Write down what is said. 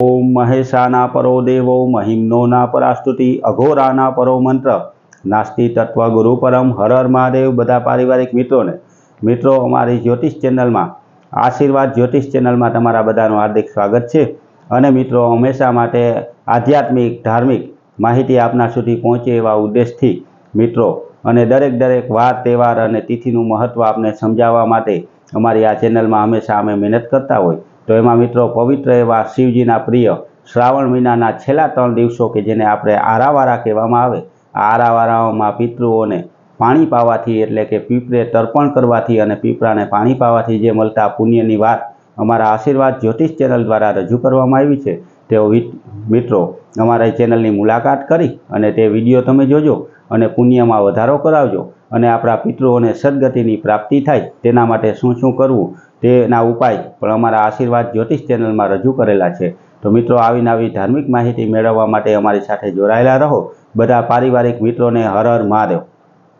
ओम महेशाना परो देवो महिम्नो ना परास्तुति अघोराना परो मंत्र नास्ति तत्व गुरु परम हर हर महादेव। बधा पारिवारिक मित्रों अमारी ज्योतिष चेनल में आशीर्वाद ज्योतिष चेनल में तमारा बधानुं हार्दिक स्वागत है। अने मित्रों हमेशा माटे आध्यात्मिक धार्मिक माहिती आपना सुधी पहोंचे एवा उद्देश्यथी मित्रों अने दरेक वार तहेवार अने तिथिनुं महत्व आपने समजाववा माटे अमारी आ चेनल में हमेशा अमे मेहनत करता होय। तो एमां मित्रों पवित्र एवा शिवजीना प्रिय श्रावण महीनाना छेल्ला 3 दिवसों के जेने आपणे आरावारा कहेवामां आवे, आ आरावारामां पितृओने पाणी पावाथी एटले के पीपरे तर्पण करवाथी अने पीपराने पाणी पावाथी जे मळता पुण्यनी वात अमारा आशीर्वाद ज्योतिष चेनल द्वारा रजू करवामां आवी छे। तेओ मित्रों अमारी चेनलनी मुलाकात करी अने ते विडियो तमे जोजो अने पुण्यमां वधारो करावजो अने आपणा पितृओने सद्गतिनी प्राप्ति थाय तेना माटे शुं शुं करवुं तेना उपाय पण अमारा आशीर्वाद ज्योतिष चेनल में रजू करेला छे। तो मित्रों आवी नवी धार्मिक माहिती मेळववा माटे अमारी साथे जोडायेला रहो। बधा पारिवारिक मित्रों ने हर हर महादेव।